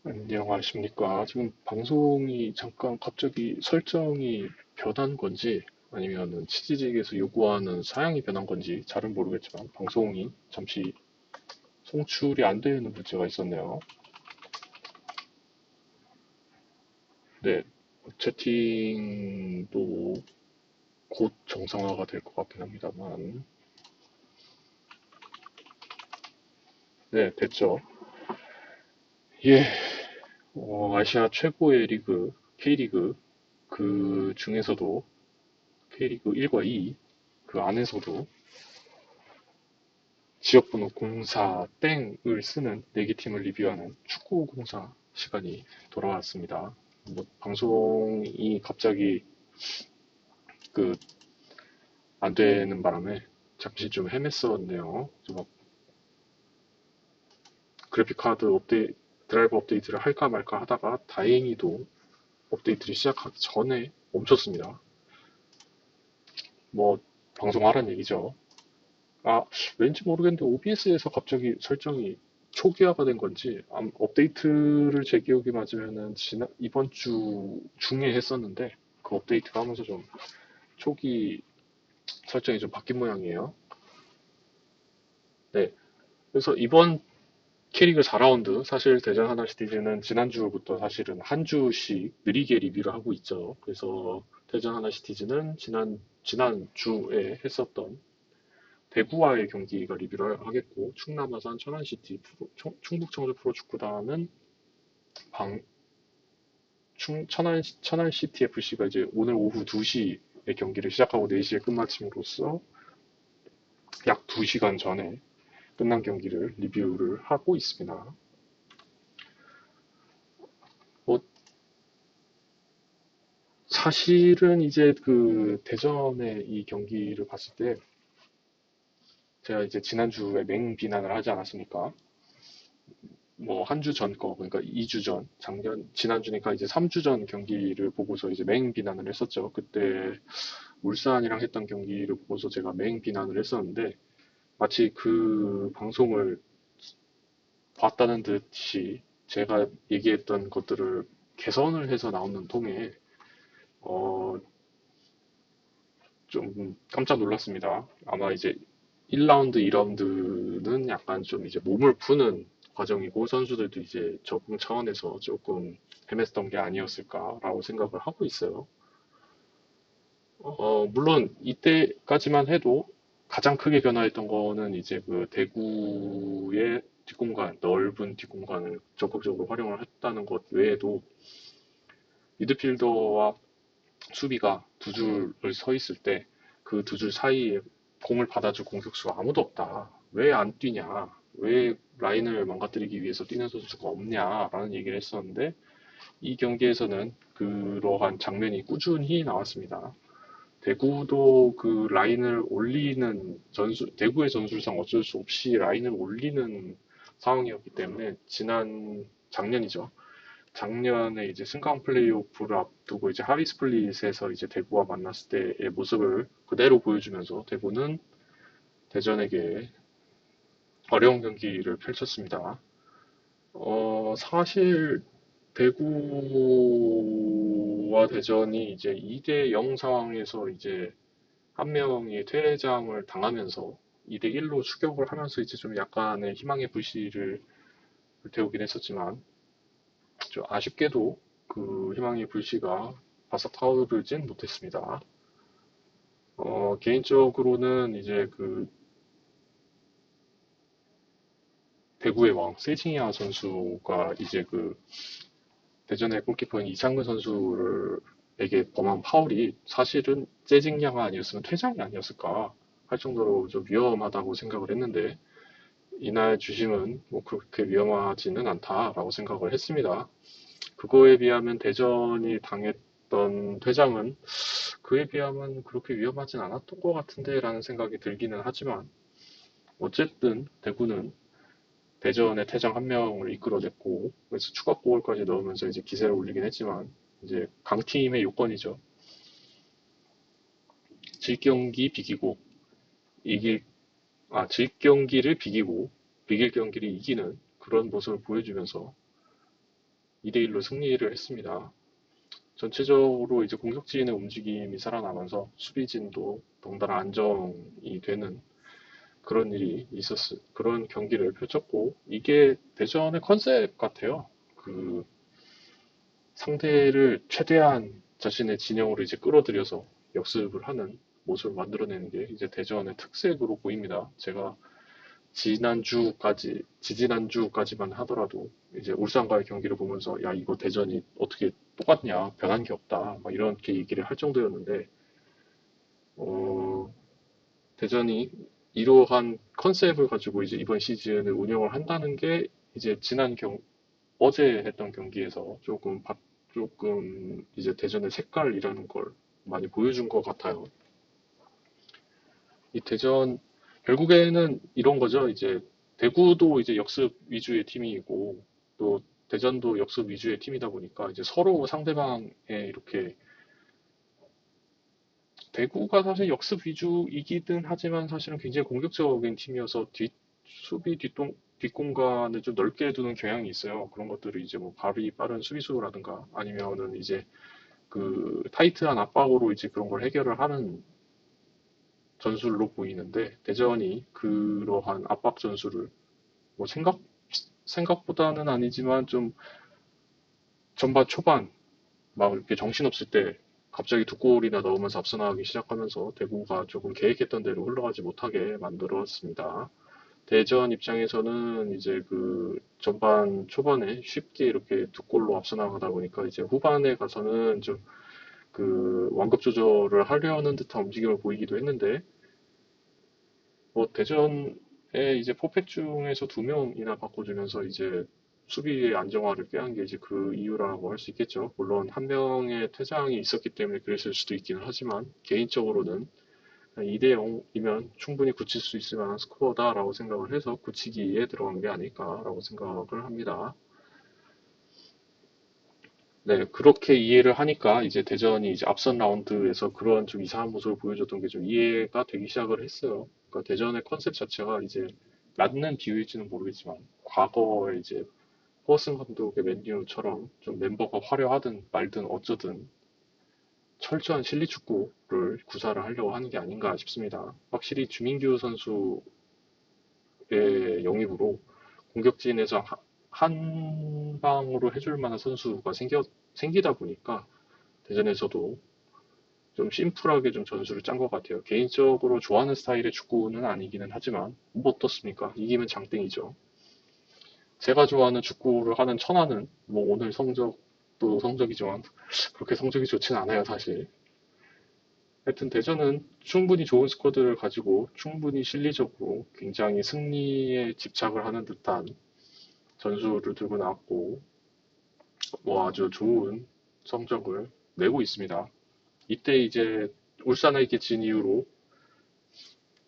안녕하십니까. 지금 방송이 잠깐 갑자기 설정이 변한 건지 아니면은 치지직에서 요구하는 사양이 변한 건지 잘은 모르겠지만 방송이 잠시 송출이 안 되는 문제가 있었네요. 네, 채팅도 곧 정상화가 될 것 같긴 합니다만. 네, 됐죠. 예, 아시아 최고의 리그, K리그, 그 중에서도 K리그 1과 2, 그 안에서도 지역번호 04 땡을 쓰는 네개팀을 리뷰하는 축구 공사 시간이 돌아왔습니다. 뭐 방송이 갑자기 그 안 되는 바람에 잠시 좀 헤맸었네요. 좀 그래픽 카드 업데이트, 드라이버 업데이트를 할까 말까 하다가 다행히도 업데이트를 시작하기 전에 멈췄습니다. 뭐 방송하라는 얘기죠. 아, 왠지 모르겠는데 OBS에서 갑자기 설정이 초기화가 된 건지 업데이트를 제 기억이 맞으면은 이번 주 중에 했었는데 그 업데이트가 하면서 좀 초기 설정이 좀 바뀐 모양이에요. 네. 그래서 이번 K리그 4라운드 사실 대전 하나 시티즈는 지난주부터 사실은 한 주씩 느리게 리뷰를 하고 있죠. 그래서 대전 하나 시티즈는 지난 주에 했었던 대구와의 경기가 리뷰를 하겠고 충남 아산 천안시티 충북 청주 프로축구단은 방 천안시티 FC가 이제 오늘 오후 2시에 경기를 시작하고 4시에 끝마침으로써 약 2시간 전에 끝난 경기를 리뷰를 하고 있습니다. 뭐 사실은 이제 그 대전의 이 경기를 봤을 때 제가 이제 지난주에 맹비난을 하지 않았습니까? 뭐 한 주 전 거, 그러니까 2주 전, 지난주니까 이제 3주 전 경기를 보고서 이제 맹 비난을 했었죠. 그때 울산이랑 했던 경기를 보고서 제가 맹 비난을 했었는데 마치 그 방송을 봤다는 듯이 제가 얘기했던 것들을 개선을 해서 나오는 통에 어, 좀 깜짝 놀랐습니다. 아마 이제 1라운드, 2라운드는 약간 좀 이제 몸을 푸는 과정이고 선수들도 이제 적응 차원에서 조금 헤맸던 게 아니었을까라고 생각을 하고 있어요. 물론 이때까지만 해도 가장 크게 변화했던 거는 이제 그 대구의 뒷공간, 넓은 뒷공간을 적극적으로 활용을 했다는 것 외에도 미드필더와 수비가 두 줄을 서 있을 때 그 두 줄 사이에 공을 받아줄 공격수가 아무도 없다. 왜 안 뛰냐? 왜 라인을 망가뜨리기 위해서 뛰는 선수가 없냐라는 얘기를 했었는데 이 경기에서는 그러한 장면이 꾸준히 나왔습니다. 대구도 그 라인을 올리는 대구의 전술상 어쩔 수 없이 라인을 올리는 상황이었기 때문에 작년이죠. 작년에 이제 승강 플레이오프를 앞두고 이제 하위 스플릿에서 이제 대구와 만났을 때의 모습을 그대로 보여주면서 대구는 대전에게 어려운 경기를 펼쳤습니다. 사실 대구와 대전이 이제 2대 0 상황에서 이제 한 명이 퇴장을 당하면서 2대 1로 추격을 하면서 이제 좀 약간의 희망의 불씨를 불태우긴 했었지만 좀 아쉽게도 그 희망의 불씨가 바싹 타오르진 못했습니다. 개인적으로는 이제 그 대구의 왕 세징야 선수가 이제 그 대전의 골키퍼인 이창근 선수에게 범한 파울이 사실은 세징야가 아니었으면 퇴장이 아니었을까 할 정도로 좀 위험하다고 생각을 했는데 이날 주심은 뭐 그렇게 위험하지는 않다라고 생각을 했습니다. 그거에 비하면 대전이 당했던 퇴장은 그에 비하면 그렇게 위험하진 않았던 것 같은데 라는 생각이 들기는 하지만 어쨌든 대구는 대전의 퇴장 한 명을 이끌어냈고 그래서 추가골까지 넣으면서 이제 기세를 올리긴 했지만 이제 강팀의 요건이죠. 질 경기 비기고 이길 질 경기를 비기고 비길 경기를 이기는 그런 모습을 보여주면서 2대1로 승리를 했습니다. 전체적으로 이제 공격진의 움직임이 살아나면서 수비진도 덩달아 안정이 되는 그런 일이 그런 경기를 펼쳤고, 이게 대전의 컨셉 같아요. 그 상대를 최대한 자신의 진영으로 이제 끌어들여서 역습을 하는 모습을 만들어내는 게 이제 대전의 특색으로 보입니다. 제가 지지난주까지만 하더라도 이제 울산과의 경기를 보면서 야, 이거 대전이 어떻게 똑같냐, 변한 게 없다, 막 이렇게 얘기를 할 정도였는데, 어, 대전이 이러한 컨셉을 가지고 이제 이번 시즌을 운영을 한다는 게 이제 어제 했던 경기에서 조금 이제 대전의 색깔이라는 걸 많이 보여준 것 같아요. 이 대전 결국에는 이런 거죠. 이제 대구도 이제 역습 위주의 팀이고 또 대전도 역습 위주의 팀이다 보니까 이제 서로 상대방에 이렇게 대구가 사실 역습 위주이기는 하지만 사실은 굉장히 공격적인 팀이어서 수비 뒷공간을 좀 넓게 두는 경향이 있어요. 그런 것들을 이제 뭐 발이 빠른 수비수라든가 아니면은 이제 그 타이트한 압박으로 이제 그런 걸 해결을 하는 전술로 보이는데 대전이 그러한 압박 전술을 뭐 생각보다는 아니지만 좀 전반 초반 막 이렇게 정신없을 때 갑자기 두 골이나 넣으면서 앞서 나가기 시작하면서 대구가 조금 계획했던 대로 흘러가지 못하게 만들었습니다. 대전 입장에서는 이제 그 전반 초반에 쉽게 이렇게 두 골로 앞서 나가다 보니까 이제 후반에 가서는 좀 그 완급 조절을 하려는 듯한 움직임을 보이기도 했는데 뭐 대전에 이제 포백 중에서 두 명이나 바꿔주면서 이제 수비의 안정화를 꾀한 게 이제 그 이유라고 할 수 있겠죠. 물론 한 명의 퇴장이 있었기 때문에 그랬을 수도 있기는 하지만 개인적으로는 2대 0이면 충분히 굳힐 수 있을 만한 스코어다라고 생각을 해서 굳히기에 들어간 게 아닐까라고 생각을 합니다. 네, 그렇게 이해를 하니까 이제 대전이 이제 앞선 라운드에서 그런 좀 이상한 모습을 보여줬던 게 좀 이해가 되기 시작을 했어요. 그러니까 대전의 컨셉 자체가 이제 맞는 비유일지는 모르겠지만 과거에 이제 허슨 감독의 맨유처럼 좀 멤버가 화려하든 말든 어쩌든 철저한 실리 축구를 구사를 하려고 하는 게 아닌가 싶습니다. 확실히 주민규 선수의 영입으로 공격진에서 한 방으로 해줄 만한 선수가 생기다 보니까 대전에서도 좀 심플하게 좀 전술을 짠 것 같아요. 개인적으로 좋아하는 스타일의 축구는 아니기는 하지만 뭐 어떻습니까? 이기면 장땡이죠. 제가 좋아하는 축구를 하는 천하는 뭐 오늘 성적도 성적이지만 그렇게 성적이 좋진 않아요, 사실. 하여튼 대전은 충분히 좋은 스쿼드를 가지고 충분히 실리적으로 굉장히 승리에 집착을 하는 듯한 전술을 들고 나왔고 뭐 아주 좋은 성적을 내고 있습니다. 이때 이제 울산에게 진 이후로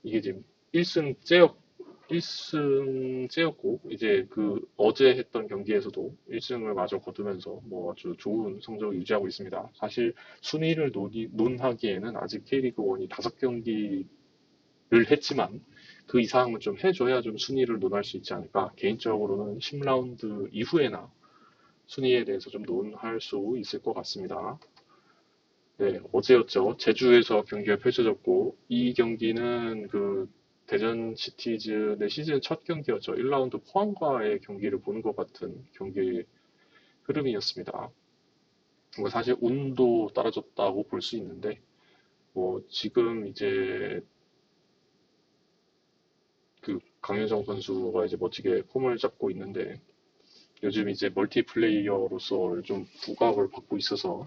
이게 지금 1승 째였 1승 째였고 이제 그 어제 했던 경기에서도 1승을 마저 거두면서 뭐 아주 좋은 성적을 유지하고 있습니다. 사실 순위를 논하기에는 아직 K리그 1이 5경기를 했지만 그 이상은 좀 해줘야 좀 순위를 논할 수 있지 않을까. 개인적으로는 10라운드 이후에나 순위에 대해서 좀 논할 수 있을 것 같습니다. 네, 어제였죠. 제주에서 경기가 펼쳐졌고, 이 경기는 그 대전 시티즌의 시즌 첫 경기였죠. 1라운드 포항과의 경기를 보는 것 같은 경기 흐름이었습니다. 뭐 사실 운도 따라줬다고 볼 수 있는데, 뭐 지금 이제 그 강윤성 선수가 이제 멋지게 폼을 잡고 있는데, 요즘 이제 멀티플레이어로서 좀 부각을 받고 있어서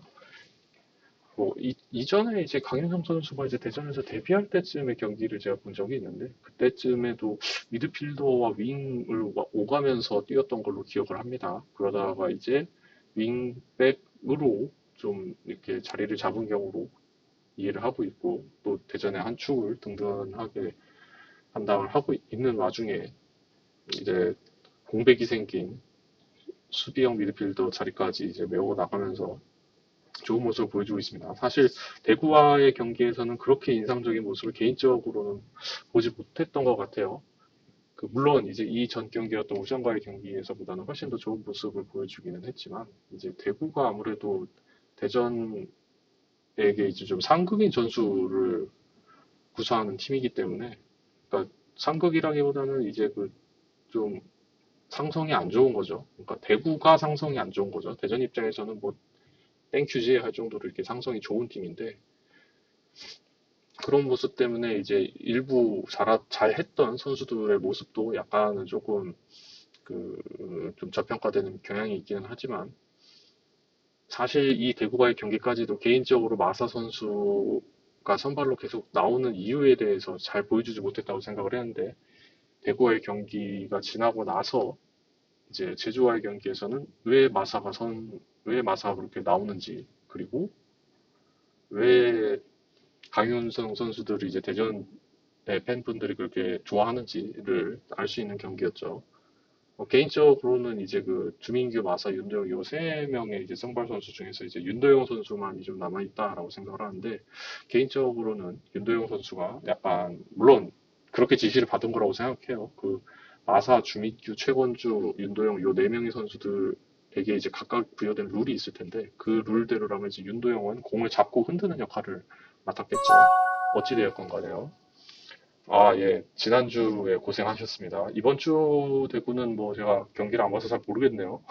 뭐 이전에 이제 강인성 선수가 이제 대전에서 데뷔할 때쯤의 경기를 제가 본 적이 있는데 그때쯤에도 미드필더와 윙을 오가면서 뛰었던 걸로 기억을 합니다. 그러다가 이제 윙백으로 좀 이렇게 자리를 잡은 경우로 이해를 하고 있고 또 대전의 한 축을 든든하게 담당을 하고 있는 와중에 이제 공백이 생긴 수비형 미드필더 자리까지 이제 메워 나가면서 좋은 모습을 보여주고 있습니다. 사실 대구와의 경기에서는 그렇게 인상적인 모습을 개인적으로는 보지 못했던 것 같아요. 물론 이제 이 전 경기였던 울산과의 경기에서보다는 훨씬 더 좋은 모습을 보여주기는 했지만 이제 대구가 아무래도 대전에게 이제 좀 상극인 전술을 구사하는 팀이기 때문에 그러니까 상극이라기보다는 이제 좀 상성이 안 좋은 거죠. 그러니까 대구가 상성이 안 좋은 거죠. 대전 입장에서는 뭐 땡큐지 할 정도로 이렇게 상성이 좋은 팀인데 그런 모습 때문에 이제 일부 잘했던 선수들의 모습도 약간은 조금 좀 저평가되는 경향이 있기는 하지만 사실 이 대구와의 경기까지도 개인적으로 마사 선수가 선발로 계속 나오는 이유에 대해서 잘 보여주지 못했다고 생각을 했는데 대구와의 경기가 지나고 나서 이제 제주와의 경기에서는 왜 마사가 그렇게 나오는지 그리고 왜 강윤성 선수들이 이제 대전의 팬분들이 그렇게 좋아하는지를 알 수 있는 경기였죠. 개인적으로는 이제 주민규, 마사, 윤도영 요 세 명의 이제 선발 선수 중에서 이제 윤도영 선수만이 좀 남아있다라고 생각을 하는데 개인적으로는 윤도영 선수가 약간 물론 그렇게 지시를 받은 거라고 생각해요. 마사, 주민규, 최건주, 윤도영 요 네 명의 선수들에게 이제 각각 부여된 룰이 있을 텐데 그 룰대로라면 이제 윤도영은 공을 잡고 흔드는 역할을 맡았겠죠. 어찌되었건 간에요. 아, 예. 지난주에 고생하셨습니다. 이번 주 대구는 뭐 제가 경기를 안 봐서 잘 모르겠네요.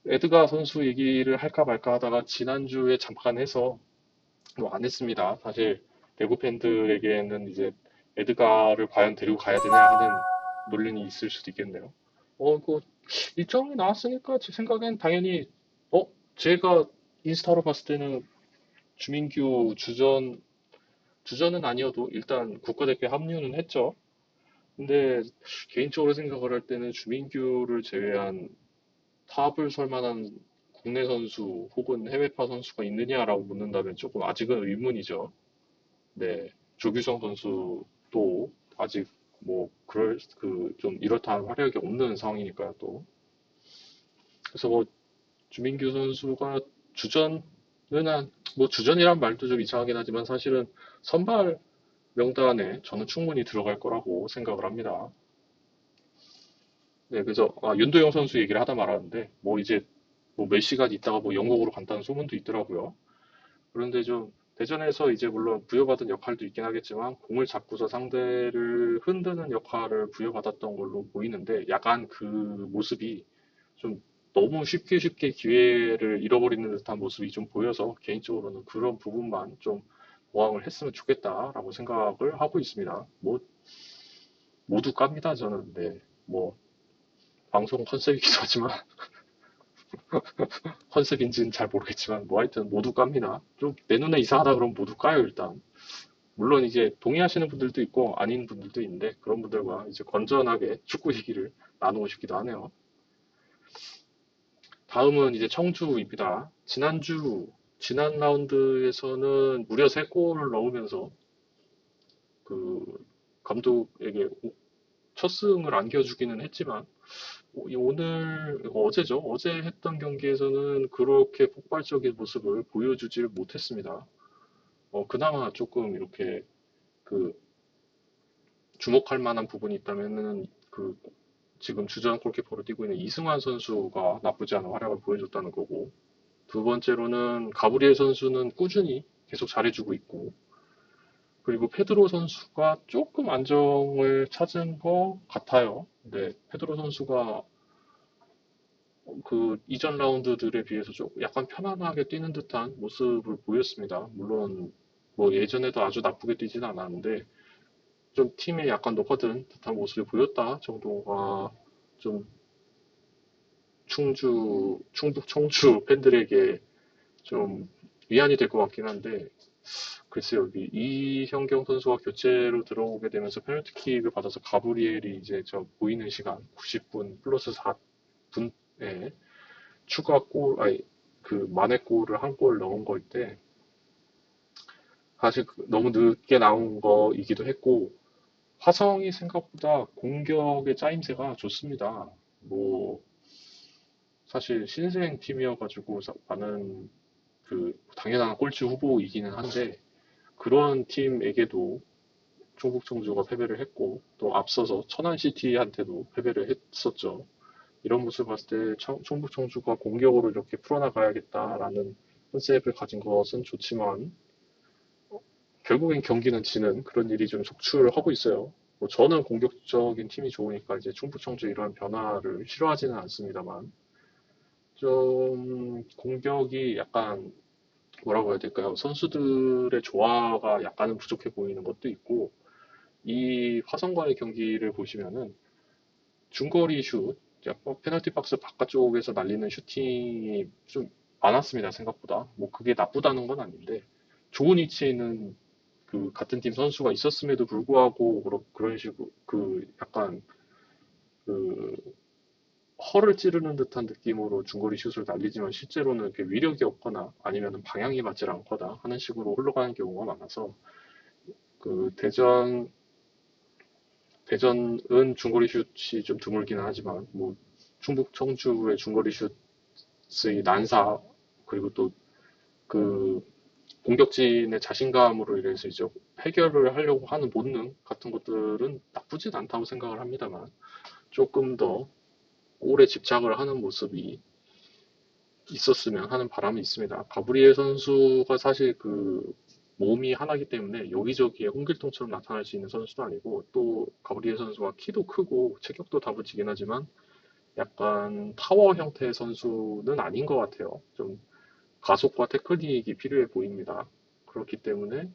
에드가 선수 얘기를 할까 말까 하다가 지난주에 잠깐 해서 뭐 안 했습니다. 사실 대구 팬들에게는 이제 에드가를 과연 데리고 가야 되냐 하는 논란이 있을 수도 있겠네요. 일정이 나왔으니까 제 생각엔 당연히 어, 제가 인스타로 봤을 때는 주민규 주전은 아니어도 일단 국가대표에 합류는 했죠. 근데 개인적으로 생각을 할 때는 주민규를 제외한 탑을 설 만한 국내 선수 혹은 해외파 선수가 있느냐라고 묻는다면 조금 아직은 의문이죠. 네. 조규성 선수도 아직 뭐 좀 이렇다 할 활약이 없는 상황이니까요, 또. 그래서 뭐 주민규 선수가 주전은 뭐 주전이란 말도 좀 이상하긴 하지만 사실은 선발 명단에 저는 충분히 들어갈 거라고 생각을 합니다. 네, 그래서 윤도영 선수 얘기를 하다 말았는데 뭐 이제 뭐 몇 시간 있다가 뭐 영국으로 간다는 소문도 있더라고요. 그런데 좀 대전에서 이제 물론 부여받은 역할도 있긴 하겠지만 공을 잡고서 상대를 흔드는 역할을 부여받았던 걸로 보이는데 약간 그 모습이 좀 너무 쉽게 기회를 잃어버리는 듯한 모습이 좀 보여서 개인적으로는 그런 부분만 좀 보완을 했으면 좋겠다라고 생각을 하고 있습니다. 뭐 모두 깝니다 저는. 네. 뭐 방송 컨셉이기도 하지만 컨셉인지는 잘 모르겠지만 뭐 하여튼 모두 깝니다. 좀 내 눈에 이상하다 그러면 모두 까요 일단. 물론 이제 동의하시는 분들도 있고 아닌 분들도 있는데 그런 분들과 이제 건전하게 축구 얘기를 나누고 싶기도 하네요. 다음은 이제 청주입니다. 지난 라운드에서는 무려 3골을 넣으면서 그 감독에게 첫 승을 안겨주기는 했지만 어제죠. 어제 했던 경기에서는 그렇게 폭발적인 모습을 보여주질 못했습니다. 그나마 조금 이렇게 그 주목할 만한 부분이 있다면은 지금 주전 골키퍼로 뛰고 있는 이승환 선수가 나쁘지 않은 활약을 보여줬다는 거고 두 번째로는 가브리엘 선수는 꾸준히 계속 잘해주고 있고 그리고 페드로 선수가 조금 안정을 찾은 것 같아요. 네, 페드로 선수가 이전 라운드들에 비해서 좀 약간 편안하게 뛰는 듯한 모습을 보였습니다. 물론 뭐 예전에도 아주 나쁘게 뛰지는 않았는데 좀 팀에 약간 녹아든 듯한 모습을 보였다 정도가 좀 충북 청주 팬들에게 좀 위안이 될 것 같긴 한데 글쎄요 이현경 선수가 교체로 들어오게 되면서 페널티킥을 받아서 가브리엘이 이제 저 보이는 시간 90분 플러스 4분에 추가 골 아니 만회골을 한 골 넣은 거일 때 사실 너무 늦게 나온 거이기도 했고 화성이 생각보다 공격의 짜임새가 좋습니다. 뭐 사실 신생 팀이어가지고 많은 당연한 꼴찌 후보이기는 한데 그런 팀에게도 충북 청주가 패배를 했고 또 앞서서 천안 시티한테도 패배를 했었죠. 이런 모습을 봤을 때 충북 청주가 공격으로 이렇게 풀어나가야겠다라는 컨셉을 가진 것은 좋지만 결국엔 경기는 지는 그런 일이 좀 속출하고 있어요. 뭐 저는 공격적인 팀이 좋으니까 이제 충북 청주 이러한 변화를 싫어하지는 않습니다만 좀 공격이 약간 뭐라고 해야 될까요? 선수들의 조화가 약간은 부족해 보이는 것도 있고 이 화성과의 경기를 보시면은 중거리 슛, 약간 페널티 박스 바깥쪽에서 날리는 슈팅이 좀 많았습니다, 생각보다. 뭐 그게 나쁘다는 건 아닌데 좋은 위치에 있는 그 같은 팀 선수가 있었음에도 불구하고 그런 식으로 그 약간 그 허를 찌르는 듯한 느낌으로 중거리 슛을 날리지만 실제로는 그 위력이 없거나 아니면 방향이 맞질 않거나 하는 식으로 흘러가는 경우가 많아서 그 대전은 중거리 슛이 좀 드물기는 하지만 뭐 충북 청주의 중거리 슛의 난사 그리고 또 그 공격진의 자신감으로 인해서 이제 해결을 하려고 하는 본능 같은 것들은 나쁘진 않다고 생각을 합니다만 조금 더 골에 집착을 하는 모습이 있었으면 하는 바람이 있습니다. 가브리엘 선수가 사실 그 몸이 하나이기 때문에 여기저기에 홍길동처럼 나타날 수 있는 선수도 아니고 또 가브리엘 선수가 키도 크고 체격도 다부지긴 하지만 약간 타워 형태의 선수는 아닌 것 같아요. 좀 가속과 테크닉이 필요해 보입니다. 그렇기 때문에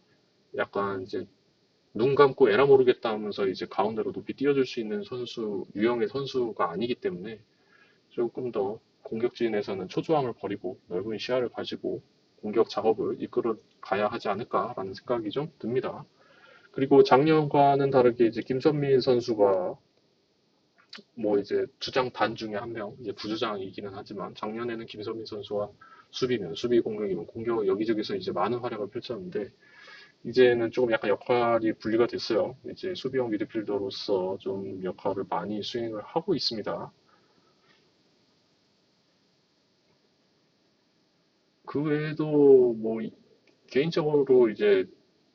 약간 이제 눈 감고 에라 모르겠다 하면서 이제 가운데로 높이 뛰어줄 수 있는 유형의 선수가 아니기 때문에 조금 더 공격진에서는 초조함을 버리고 넓은 시야를 가지고 공격 작업을 이끌어 가야 하지 않을까라는 생각이 좀 듭니다. 그리고 작년과는 다르게 이제 김선민 선수가 뭐 이제 주장 단 중에 한 명, 이제 부주장이기는 하지만 작년에는 김선민 선수와 수비면 수비 공격이면 공격 여기저기서 이제 많은 활약을 펼쳤는데 이제는 조금 약간 역할이 분리가 됐어요. 이제 수비형 미드필더로서 좀 역할을 많이 수행을 하고 있습니다. 그 외에도 뭐 개인적으로 이제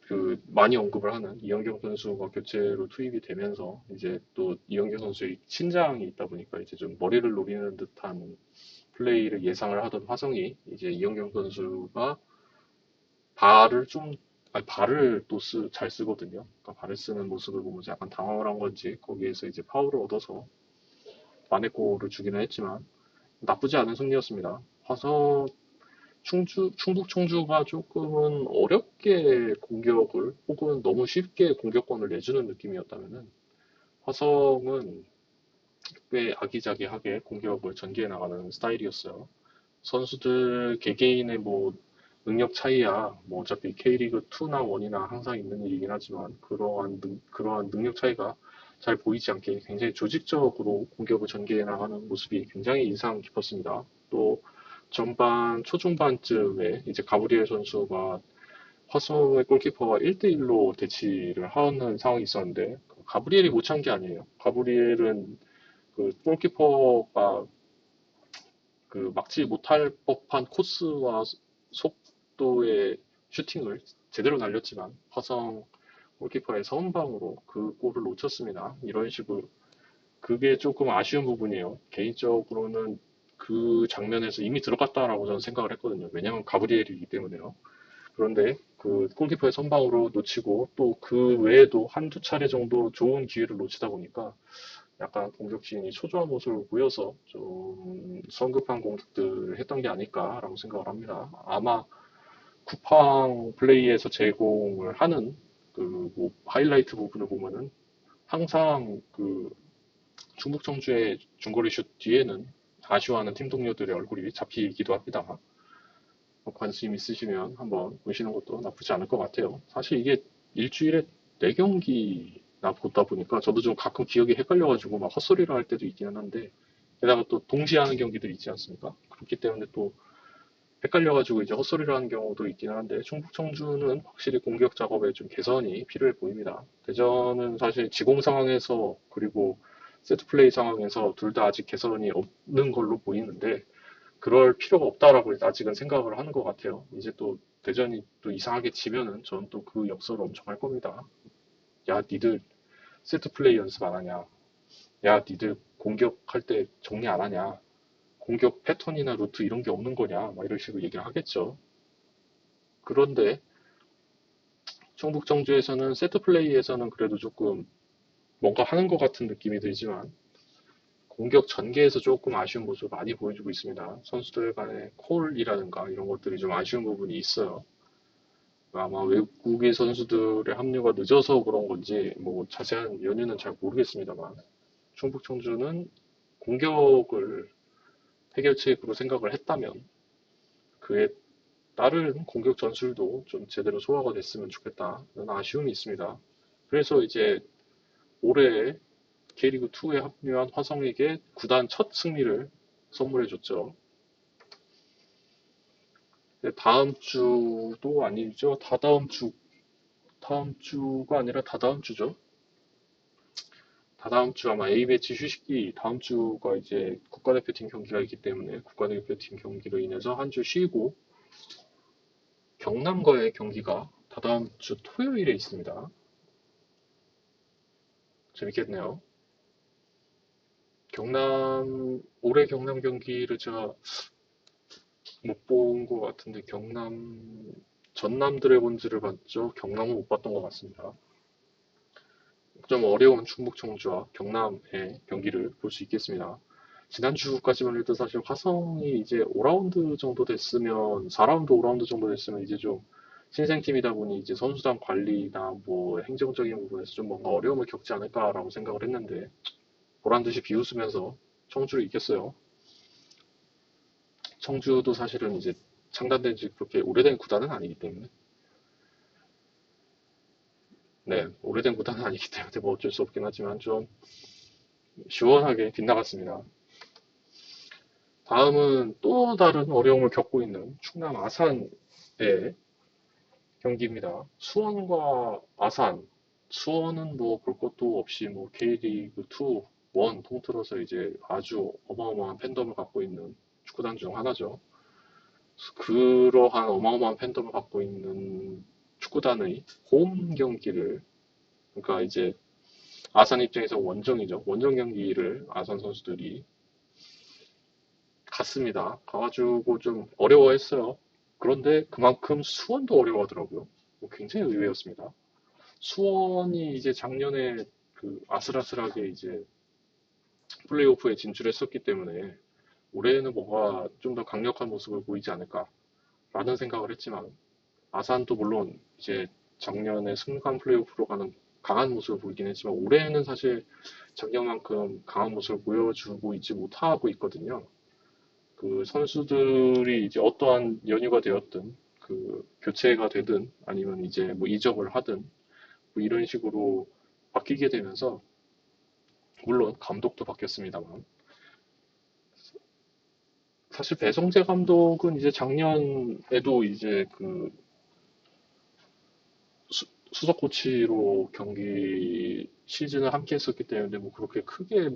그 많이 언급을 하는 이영경 선수가 교체로 투입이 되면서 이제 또 이영경 선수의 신장이 있다 보니까 이제 좀 머리를 노리는 듯한 플레이를 예상을 하던 화성이 이제 이영경 선수가 발을 좀 아니, 발을 또 잘 쓰거든요. 그러니까 발을 쓰는 모습을 보면서 약간 당황을 한 건지 거기에서 이제 파울을 얻어서 만회골을 주기는 했지만 나쁘지 않은 승리였습니다. 화성 충북 청주가 조금은 어렵게 공격을 혹은 너무 쉽게 공격권을 내주는 느낌이었다면은 화성은 꽤 아기자기하게 공격을 전개해 나가는 스타일이었어요. 선수들 개개인의 뭐 능력 차이야 뭐 어차피 K리그 2나 1이나 항상 있는 일이긴 하지만 그러한 능력 차이가 잘 보이지 않게 굉장히 조직적으로 공격을 전개해 나가는 모습이 굉장히 인상 깊었습니다. 또 전반 초중반쯤에 이제 가브리엘 선수가 화성의 골키퍼가 1대1로 대치를 하는 상황이 있었는데 가브리엘이 못 찬 게 아니에요. 가브리엘은 그 골키퍼가 그 막지 못할 법한 코스와 속도의 슈팅을 제대로 날렸지만 화성 골키퍼의 선방으로 그 골을 놓쳤습니다. 이런 식으로 그게 조금 아쉬운 부분이에요. 개인적으로는 그 장면에서 이미 들어갔다라고 저는 생각을 했거든요. 왜냐하면 가브리엘이기 때문에요. 그런데 그 골키퍼의 선방으로 놓치고 또 그 외에도 한두 차례 정도 좋은 기회를 놓치다 보니까 약간 공격진이 초조한 모습을 보여서 좀 성급한 공격들을 했던 게 아닐까라고 생각을 합니다. 아마 쿠팡 플레이에서 제공을 하는 그뭐 하이라이트 부분을 보면은 항상 그 충북 청주의 중거리 슛 뒤에는 아쉬워하는 팀 동료들의 얼굴이 잡히기도 합니다. 관심 있으시면 한번 보시는 것도 나쁘지 않을 것 같아요. 사실 이게 일주일에 4경기나 보다 보니까 저도 좀 가끔 기억이 헷갈려가지고 막 헛소리를 할 때도 있기는 한데 게다가 또 동시에 하는 경기들이 있지 않습니까? 그렇기 때문에 또 헷갈려가지고 이제 헛소리를 하는 경우도 있기는 한데 충북 청주는 확실히 공격 작업에 좀 개선이 필요해 보입니다. 대전은 사실 지공 상황에서 그리고 세트 플레이 상황에서 둘 다 아직 개선이 없는 걸로 보이는데 그럴 필요가 없다라고 아직은 생각을 하는 것 같아요. 이제 또 대전이 또 이상하게 지면은 저는 또 그 역설을 엄청 할 겁니다. 야, 니들 세트 플레이 연습 안 하냐? 야, 니들 공격할 때 정리 안 하냐? 공격 패턴이나 루트 이런 게 없는 거냐? 막 이런 식으로 얘기를 하겠죠. 그런데 충북 청주에서는 세트 플레이에서는 그래도 조금 뭔가 하는 것 같은 느낌이 들지만 공격 전개에서 조금 아쉬운 모습을 많이 보여주고 있습니다. 선수들 간의 콜이라든가 이런 것들이 좀 아쉬운 부분이 있어요. 아마 외국인 선수들의 합류가 늦어서 그런 건지 뭐 자세한 연유는 잘 모르겠습니다만 충북 청주는 공격을 해결책으로 생각을 했다면 그에 따른 공격 전술도 좀 제대로 소화가 됐으면 좋겠다. 는 아쉬움이 있습니다. 그래서 이제 올해 K리그2에 합류한 화성에게 구단 첫 승리를 선물해줬죠. 다음 주도 아니죠. 다음 주가 아니라 다다음 주죠. 다다음 주 아마 A매치 휴식기 다음 주가 이제 국가대표팀 경기가 있기 때문에 국가대표팀 경기로 인해서 한 주 쉬고 경남과의 경기가 다다음 주 토요일에 있습니다. 재밌겠네요. 올해 경남 경기를 제가 못 본 것 같은데 전남 드래곤즈를 봤죠. 경남은 못 봤던 것 같습니다. 좀 어려운 충북 청주와 경남의 경기를 볼 수 있겠습니다. 지난주까지만 해도 사실 화성이 이제 5라운드 정도 됐으면 4라운드, 5라운드 정도 됐으면 이제 좀 신생팀이다 보니 이제 선수단 관리나 뭐 행정적인 부분에서 좀 뭔가 어려움을 겪지 않을까라고 생각을 했는데 보란 듯이 비웃으면서 청주를 이겼어요. 청주도 사실은 이제 창단된 지 그렇게 오래된 구단은 아니기 때문에 네, 오래된 구단은 아니기 때문에 뭐 어쩔 수 없긴 하지만 좀 시원하게 빗나갔습니다. 다음은 또 다른 어려움을 겪고 있는 충남 아산의 경기입니다. 수원과 아산. 수원은 뭐 볼 것도 없이 뭐 K리그 2, 1 통틀어서 이제 아주 어마어마한 팬덤을 갖고 있는 축구단 중 하나죠. 그러한 어마어마한 팬덤을 갖고 있는 축구단의 홈 경기를 그러니까 이제 아산 입장에서 원정이죠. 원정 경기를 아산 선수들이 갔습니다. 가가지고 좀 어려워했어요. 그런데 그만큼 수원도 어려워하더라고요. 굉장히 의외였습니다. 수원이 이제 작년에 그 아슬아슬하게 이제 플레이오프에 진출했었기 때문에 올해는 뭔가 좀 더 강력한 모습을 보이지 않을까라는 생각을 했지만 아산도 물론 이제 작년에 승강 플레이오프로 가는 강한 모습을 보이긴 했지만 올해는 사실 작년만큼 강한 모습을 보여주고 있지 못하고 있거든요. 그 선수들이 이제 어떠한 연유가 되었든 그 교체가 되든 아니면 이제 뭐 이적을 하든 뭐 이런 식으로 바뀌게 되면서 물론 감독도 바뀌었습니다만 사실 배성재 감독은 이제 작년에도 이제 그 수석 코치로 경기 시즌을 함께 했었기 때문에 뭐 그렇게 크게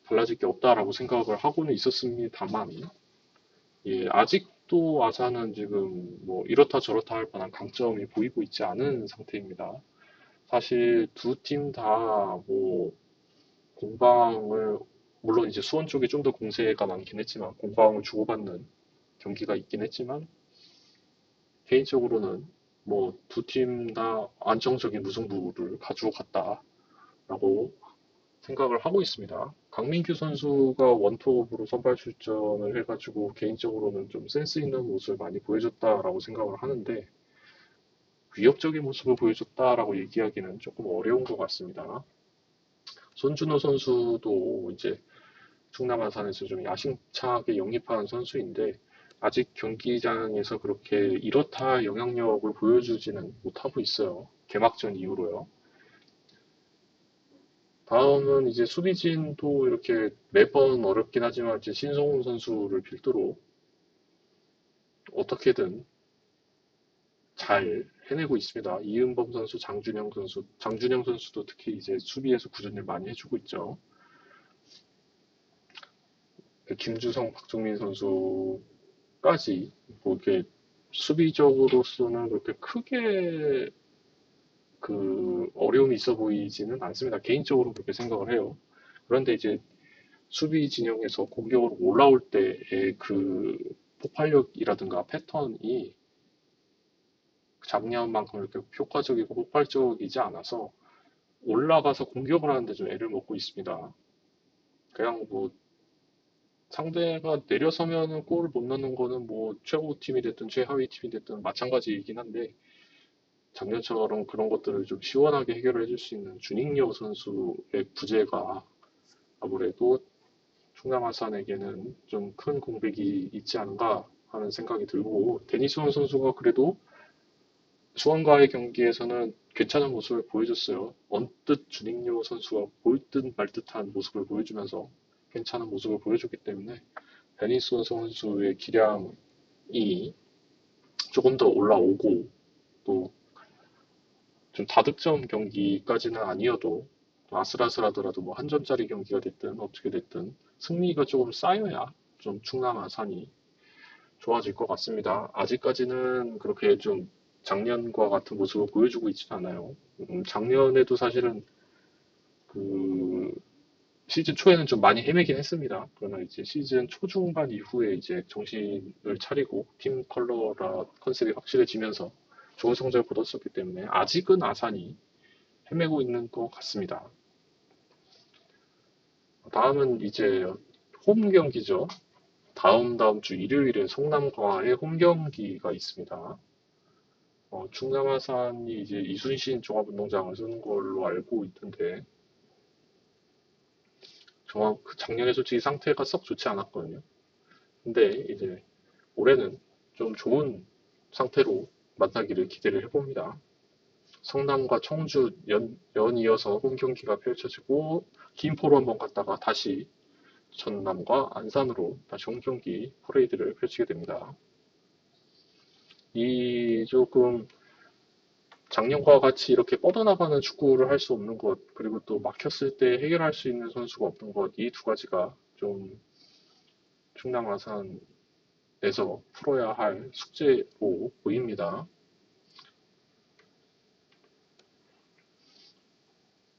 달라질 게 없다라고 생각을 하고는 있었습니다만 예, 아직도 아산은 지금 뭐 이렇다 저렇다 할 만한 강점이 보이고 있지 않은 상태입니다. 사실 두 팀 다 뭐 공방을 물론 이제 수원 쪽이 좀 더 공세가 많긴 했지만 공방을 주고받는 경기가 있긴 했지만 개인적으로는 뭐 두 팀 다 안정적인 무승부를 가지고 갔다라고 생각을 하고 있습니다. 강민규 선수가 원톱으로 선발 출전을 해가지고 개인적으로는 좀 센스 있는 모습을 많이 보여줬다라고 생각을 하는데 위협적인 모습을 보여줬다라고 얘기하기는 조금 어려운 것 같습니다. 손준호 선수도 이제 충남 아산에서 좀 야심차게 영입한 선수인데 아직 경기장에서 그렇게 이렇다 영향력을 보여주지는 못하고 있어요. 개막전 이후로요. 다음은 이제 수비진도 이렇게 매번 어렵긴 하지만 이제 신성훈 선수를 필두로 어떻게든 잘 해내고 있습니다. 이은범 선수, 장준영 선수도 특히 이제 수비에서 꾸준히 많이 해주고 있죠. 김주성, 박종민 선수까지 뭐 이렇게 수비적으로서는 그렇게 크게 어려움이 있어 보이지는 않습니다. 개인적으로 그렇게 생각을 해요. 그런데 이제 수비 진영에서 공격으로 올라올 때의 폭발력이라든가 패턴이 작년만큼 이렇게 효과적이고 폭발적이지 않아서 올라가서 공격을 하는데 좀 애를 먹고 있습니다. 그냥 뭐 상대가 내려서면은 골을 못 넣는 거는 뭐 최고 팀이 됐든 최하위 팀이 됐든 마찬가지이긴 한데 작년처럼 그런 것들을 좀 시원하게 해결해 줄 수 있는 준익료 선수의 부재가 아무래도 충남 아산에게는 좀 큰 공백이 있지 않은가 하는 생각이 들고 데니스원 선수가 그래도 수원과의 경기에서는 괜찮은 모습을 보여줬어요. 언뜻 준익료 선수가 보일 듯 말 듯한 모습을 보여주면서 괜찮은 모습을 보여줬기 때문에 데니스원 선수의 기량이 조금 더 올라오고 또 좀 다득점 경기까지는 아니어도 아슬아슬하더라도 뭐 한 점짜리 경기가 됐든 어떻게 됐든 승리가 조금 쌓여야 좀 충남 아산이 좋아질 것 같습니다. 아직까지는 그렇게 좀 작년과 같은 모습을 보여주고 있지는 않아요. 작년에도 사실은 그 시즌 초에는 좀 많이 헤매긴 했습니다. 그러나 이제 시즌 초중반 이후에 이제 정신을 차리고 팀 컬러라 컨셉이 확실해지면서 좋은 성적을 거뒀었기 때문에 아직은 아산이 헤매고 있는 것 같습니다. 다음은 이제 홈 경기죠. 다음 주 일요일에 성남과의 홈 경기가 있습니다. 충남 아산이 이제 이순신 종합운동장을 쓰는 걸로 알고 있던데 작년에 솔직히 상태가 썩 좋지 않았거든요. 근데 이제 올해는 좀 좋은 상태로 만나기를 기대를 해봅니다. 성남과 청주 연이어서 홈 경기가 펼쳐지고 김포로 한번 갔다가 다시 전남과 안산으로 다시 홈 경기 퍼레이드를 펼치게 됩니다. 이 조금 작년과 같이 이렇게 뻗어나가는 축구를 할 수 없는 것, 그리고 또 막혔을 때 해결할 수 있는 선수가 없는 것, 이 두 가지가 좀 충남 아산에서 풀어야 할 숙제로 보입니다.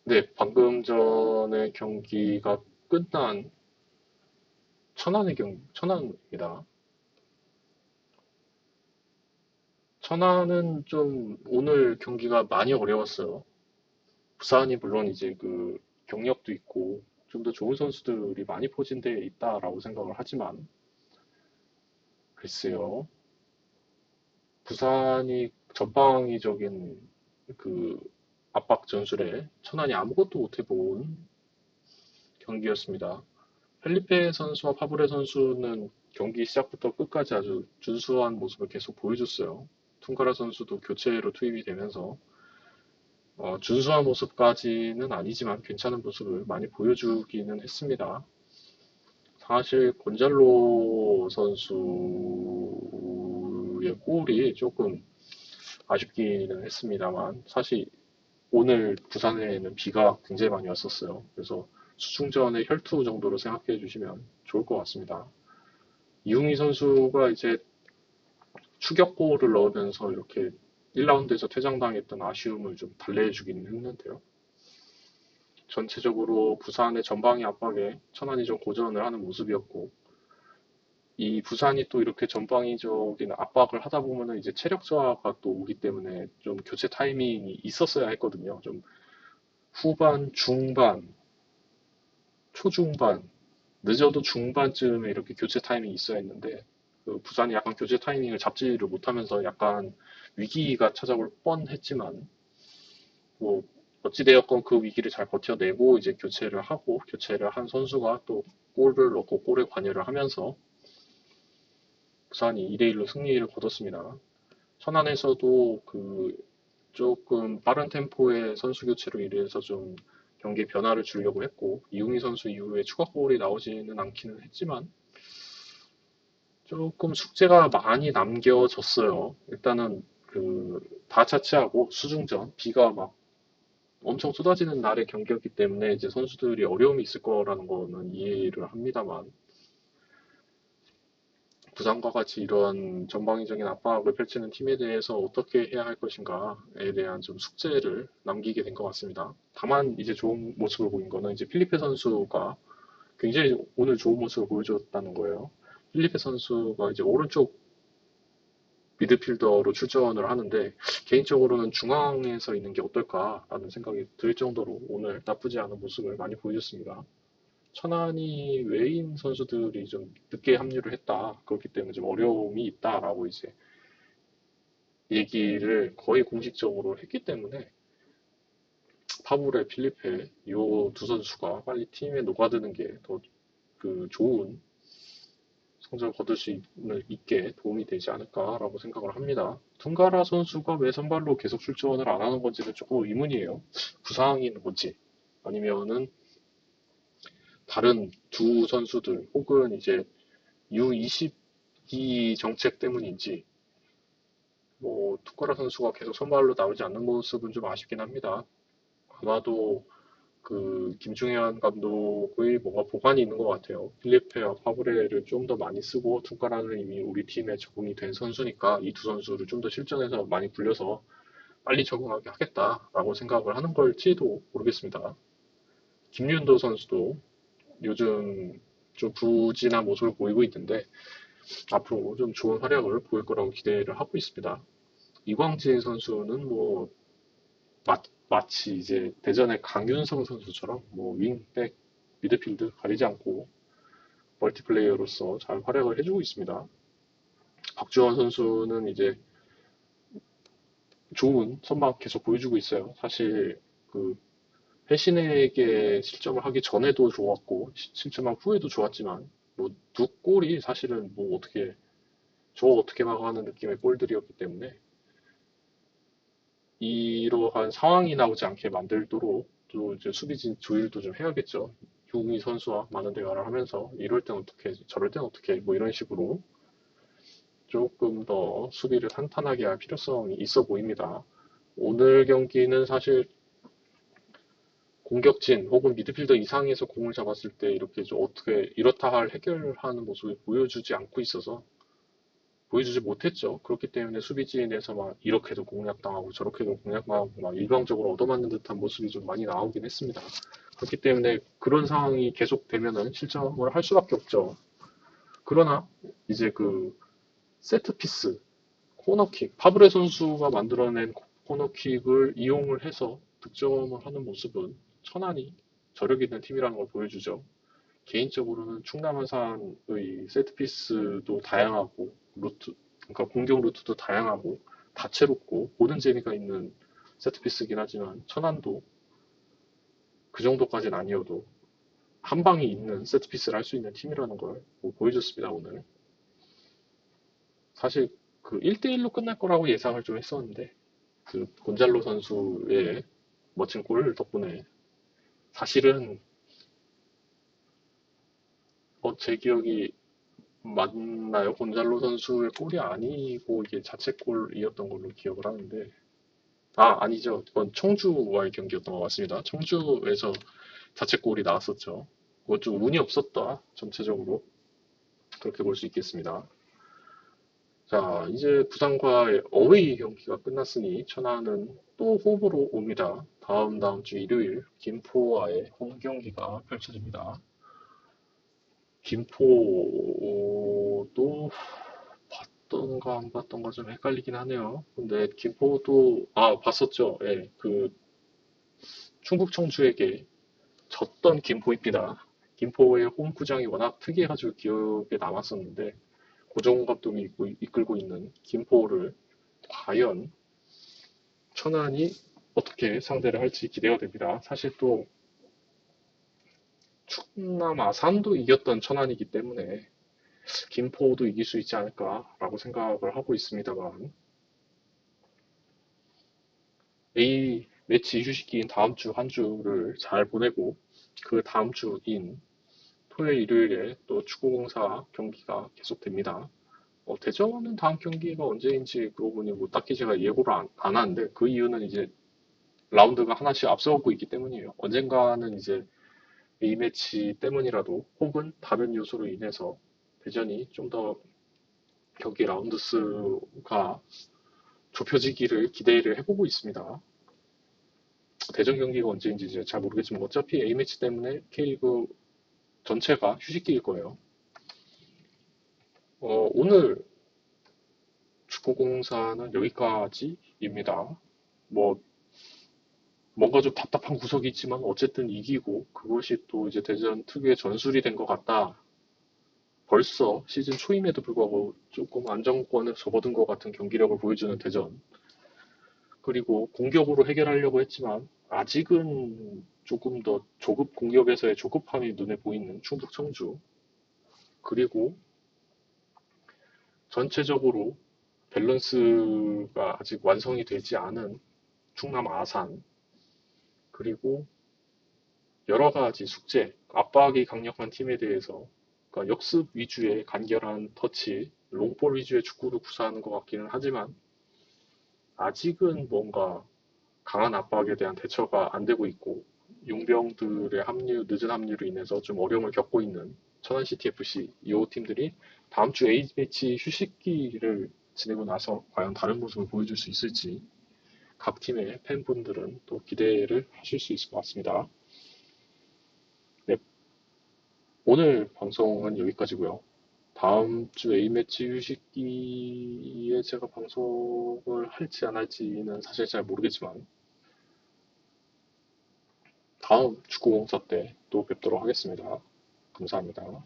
네, 방금 전에 경기가 끝난 천안입니다. 천안은 좀 오늘 경기가 많이 어려웠어요. 부산이 물론 이제 경력도 있고 좀 더 좋은 선수들이 많이 포진되어 있다라고 생각을 하지만 글쎄요. 부산이 전방위적인 그 압박 전술에 천안이 아무것도 못해본 경기였습니다. 펠리페 선수와 파브레 선수는 경기 시작부터 끝까지 아주 준수한 모습을 계속 보여줬어요. 퉁가라 선수도 교체로 투입이 되면서 준수한 모습까지는 아니지만 괜찮은 모습을 많이 보여주기는 했습니다. 사실 곤잘로 선수의 골이 조금 아쉽기는 했습니다만 사실 오늘 부산에는 비가 굉장히 많이 왔었어요. 그래서 수중전의 혈투 정도로 생각해 주시면 좋을 것 같습니다. 이웅희 선수가 이제 추격골을 넣으면서 이렇게 1라운드에서 퇴장당했던 아쉬움을 좀 달래주기는 했는데요. 전체적으로 부산의 전방위 압박에 천안이 좀 고전을 하는 모습이었고, 이 부산이 또 이렇게 전방위적인 압박을 하다 보면은 이제 체력 저하가 또 오기 때문에 좀 교체 타이밍이 있었어야 했거든요. 좀 후반, 중반, 초중반, 늦어도 중반쯤에 이렇게 교체 타이밍이 있어야 했는데, 부산이 약간 교체 타이밍을 잡지를 못하면서 약간 위기가 찾아올 뻔했지만, 뭐, 어찌되었건 그 위기를 잘 버텨내고 이제 교체를 하고, 교체를 한 선수가 또 골을 넣고 골에 관여를 하면서 부산이 2대1로 승리를 거뒀습니다. 천안에서도 조금 빠른 템포의 선수 교체로 인해서 좀 경기 변화를 주려고 했고, 이웅희 선수 이후에 추가골이 나오지는 않기는 했지만, 조금 숙제가 많이 남겨졌어요. 일단은 다 차치하고 수중전, 비가 막 엄청 쏟아지는 날의 경기였기 때문에 이제 선수들이 어려움이 있을 거라는 거는 이해를 합니다만, 부산과 같이 이런 전방위적인 압박을 펼치는 팀에 대해서 어떻게 해야 할 것인가에 대한 좀 숙제를 남기게 된 것 같습니다. 다만 이제 좋은 모습을 보인 거는 이제 필리페 선수가 굉장히 오늘 좋은 모습을 보여줬다는 거예요. 필리페 선수가 이제 오른쪽 미드필더로 출전을 하는데 개인적으로는 중앙에서 있는 게 어떨까라는 생각이 들 정도로 오늘 나쁘지 않은 모습을 많이 보여줬습니다. 천안이 외인 선수들이 좀 늦게 합류를 했다. 그렇기 때문에 좀 어려움이 있다라고 이제 얘기를 거의 공식적으로 했기 때문에 파브레, 필리페 이 두 선수가 빨리 팀에 녹아드는 게 더 그 좋은 성적을 거둘 수 있게 도움이 되지 않을까라고 생각을 합니다. 퉁가라 선수가 왜 선발로 계속 출전을 안 하는 건지는 조금 의문이에요. 부상이 있는 건지 아니면은 다른 두 선수들 혹은 이제 U22 정책 때문인지 뭐 투카라 선수가 계속 선발로 나오지 않는 모습은 좀 아쉽긴 합니다. 아마도 그 김중현 감독의 뭔가 보관이 있는 것 같아요. 필리페와 파브레를 좀 더 많이 쓰고 투카라는 이미 우리 팀에 적응이 된 선수니까 이 두 선수를 좀 더 실전에서 많이 굴려서 빨리 적응하게 하겠다라고 생각을 하는 걸지도 모르겠습니다. 김윤도 선수도 요즘 좀 부진한 모습을 보이고 있는데 앞으로 좀 좋은 활약을 보일 거라고 기대를 하고 있습니다. 이광진 선수는 뭐 마치 이제 대전의 강윤성 선수처럼 뭐 윙백, 미드필드 가리지 않고 멀티플레이어로서 잘 활약을 해주고 있습니다. 박주원 선수는 이제 좋은 선방 계속 보여주고 있어요. 사실 그 해신에게 실점을 하기 전에도 좋았고 실점한 후에도 좋았지만 뭐 두 골이 사실은 뭐 어떻게 저거 어떻게 막아하는 느낌의 골들이었기 때문에 이러한 상황이 나오지 않게 만들도록 또 이제 수비진 조율도 좀 해야겠죠. 유미 선수와 많은 대화를 하면서 이럴 땐 어떻게, 저럴 땐 어떻게, 뭐 이런 식으로 조금 더 수비를 탄탄하게 할 필요성이 있어 보입니다. 오늘 경기는 사실 공격진 혹은 미드필더 이상에서 공을 잡았을 때 이렇게 좀 어떻게 이렇다 할 해결하는 모습을 보여주지 않고 있어서 보여주지 못했죠. 그렇기 때문에 수비진에서 막 이렇게도 공략당하고 저렇게도 공략당하고 막 일방적으로 얻어맞는 듯한 모습이 좀 많이 나오긴 했습니다. 그렇기 때문에 그런 상황이 계속되면은 실점을 할 수밖에 없죠. 그러나 이제 그 세트피스, 코너킥, 파브레 선수가 만들어낸 코너킥을 이용을 해서 득점을 하는 모습은 천안이 저력 있는 팀이라는 걸 보여주죠. 개인적으로는 충남 아산의 세트피스도 다양하고 그러니까 공격 루트도 다양하고 다채롭고 보는 재미가 있는 세트피스긴 하지만 천안도 그 정도까지는 아니어도 한 방이 있는 세트피스를 할 수 있는 팀이라는 걸 보여줬습니다, 오늘. 사실 그 1대1로 끝날 거라고 예상을 좀 했었는데 그 곤잘로 선수의 멋진 골 덕분에 사실은 제 기억이 맞나요? 곤잘로 선수의 골이 아니고 이게 자책골이었던 걸로 기억을 하는데 아니죠. 그건 청주와의 경기였던 것 같습니다. 청주에서 자책골이 나왔었죠. 그거 좀 운이 없었다. 전체적으로 그렇게 볼 수 있겠습니다. 자, 이제 부산과의 어웨이 경기가 끝났으니 천안은 또 홈으로 옵니다. 다음 주 일요일 김포와의 홈 경기가 펼쳐집니다. 김포도 봤던가 안 봤던가 좀 헷갈리긴 하네요. 근데 김포도 봤었죠. 예, 그 충북 청주에게 졌던 김포입니다. 김포의 홈구장이 워낙 특이해가지고 기억에 남았었는데 고정훈 감독이 이끌고 있는 김포를 과연 천안이 어떻게 상대를 할지 기대가 됩니다. 사실 또 충남 아산도 이겼던 천안이기 때문에 김포도 이길 수 있지 않을까라고 생각을 하고 있습니다만 A 매치 휴식기인 다음 주 한 주를 잘 보내고 그 다음 주인 토요일 일요일에 또 축구공사 경기가 계속됩니다. 대전은 다음 경기가 언제인지 그러고 보니 뭐 딱히 제가 예고를 안 하는데 그 이유는 이제 라운드가 하나씩 앞서고 있기 때문이에요. 언젠가는 이제 A매치 때문이라도 혹은 다른 요소로 인해서 대전이 좀 더 경기 라운드 수가 좁혀지기를 기대를 해보고 있습니다. 대전 경기가 언제인지 이제 잘 모르겠지만 어차피 A매치 때문에 K리그 전체가 휴식기일 거예요. 오늘 축구공사는 여기까지입니다. 뭐 뭔가 좀 답답한 구석이 있지만 어쨌든 이기고 그것이 또 이제 대전 특유의 전술이 된 것 같다. 벌써 시즌 초임에도 불구하고 조금 안정권에 접어든 것 같은 경기력을 보여주는 대전. 그리고 공격으로 해결하려고 했지만 아직은 조금 더 조급 공격에서의 조급함이 눈에 보이는 충북 청주. 그리고 전체적으로 밸런스가 아직 완성이 되지 않은 충남 아산. 그리고 여러 가지 숙제, 압박이 강력한 팀에 대해서 그러니까 역습 위주의 간결한 터치, 롱볼 위주의 축구를 구사하는 것 같기는 하지만 아직은 뭔가 강한 압박에 대한 대처가 안 되고 있고 용병들의 늦은 합류로 인해서 좀 어려움을 겪고 있는 천안시티 FC 이 팀들이 다음 주 A매치 휴식기를 지내고 나서 과연 다른 모습을 보여줄 수 있을지 각 팀의 팬분들은 또 기대를 하실 수 있을 것 같습니다. 네, 오늘 방송은 여기까지고요. 다음 주 A매치 휴식기에 제가 방송을 할지 안 할지는 사실 잘 모르겠지만 다음 축구공사 때 또 뵙도록 하겠습니다. 감사합니다.